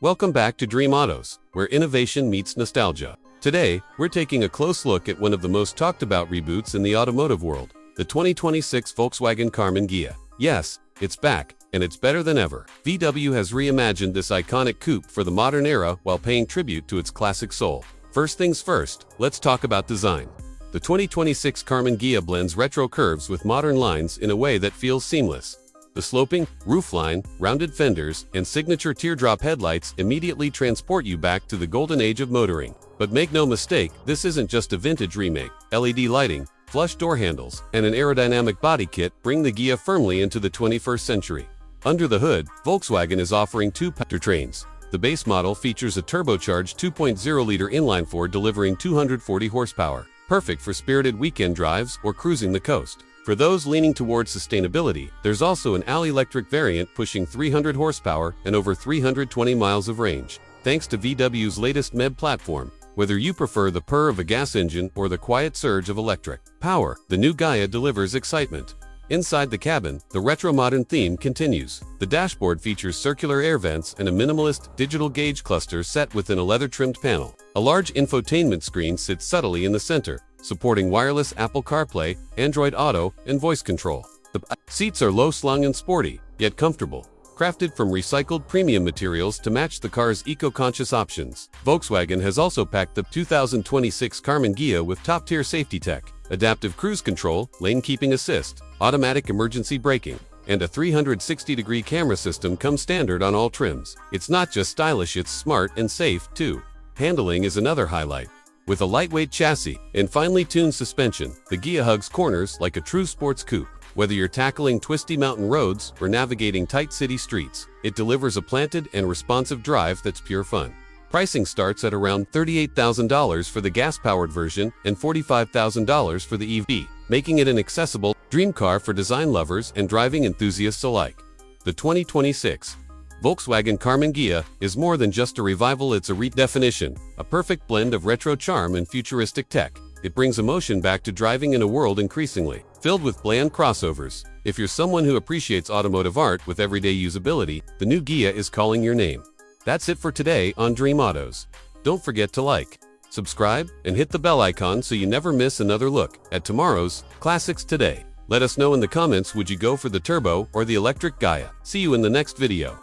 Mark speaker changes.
Speaker 1: Welcome back to Dream Autos, where innovation meets nostalgia. Today, we're taking a close look at one of the most talked about reboots in the automotive world, the 2026 Volkswagen Karmann Ghia. Yes, it's back, and it's better than ever. VW has reimagined this iconic coupe for the modern era while paying tribute to its classic soul. First things first, let's talk about design. The 2026 Karmann Ghia blends retro curves with modern lines in a way that feels seamless. The sloping roofline, rounded fenders, and signature teardrop headlights immediately transport you back to the golden age of motoring. But make no mistake, this isn't just a vintage remake. LED lighting, flush door handles, and an aerodynamic body kit bring the Ghia firmly into the 21st century. Under the hood, Volkswagen is offering two powertrains. The base model features a turbocharged 2.0-liter inline-4 delivering 240 horsepower, perfect for spirited weekend drives or cruising the coast. For those leaning towards sustainability, there's also an all-electric variant pushing 300 horsepower and over 320 miles of range, thanks to VW's latest MEB platform. Whether you prefer the purr of a gas engine or the quiet surge of electric power, the new Ghia delivers excitement. Inside the cabin, the retro-modern theme continues. The dashboard features circular air vents and a minimalist digital gauge cluster set within a leather-trimmed panel. A large infotainment screen sits subtly in the center, supporting wireless Apple CarPlay, Android Auto, and voice control. The seats are low-slung and sporty, yet comfortable, crafted from recycled premium materials to match the car's eco-conscious options. Volkswagen has also packed the 2026 Karmann Ghia with top-tier safety tech, adaptive cruise control, lane keeping assist, automatic emergency braking, and a 360-degree camera system come standard on all trims. It's not just stylish, it's smart and safe, too. Handling is another highlight. With a lightweight chassis and finely tuned suspension, the Ghia hugs corners like a true sports coupe. Whether you're tackling twisty mountain roads or navigating tight city streets, it delivers a planted and responsive drive that's pure fun. Pricing starts at around $38,000 for the gas-powered version and $45,000 for the EV, making it an accessible dream car for design lovers and driving enthusiasts alike. The 2026 Volkswagen Karmann Ghia is more than just a revival, it's a redefinition, a perfect blend of retro charm and futuristic tech. It brings emotion back to driving in a world increasingly filled with bland crossovers. If you're someone who appreciates automotive art with everyday usability, the new Ghia is calling your name. That's it for today on Dream Autos. Don't forget to like, subscribe, and hit the bell icon so you never miss another look at tomorrow's classics today. Let us know in the comments, would you go for the turbo or the electric Ghia? See you in the next video.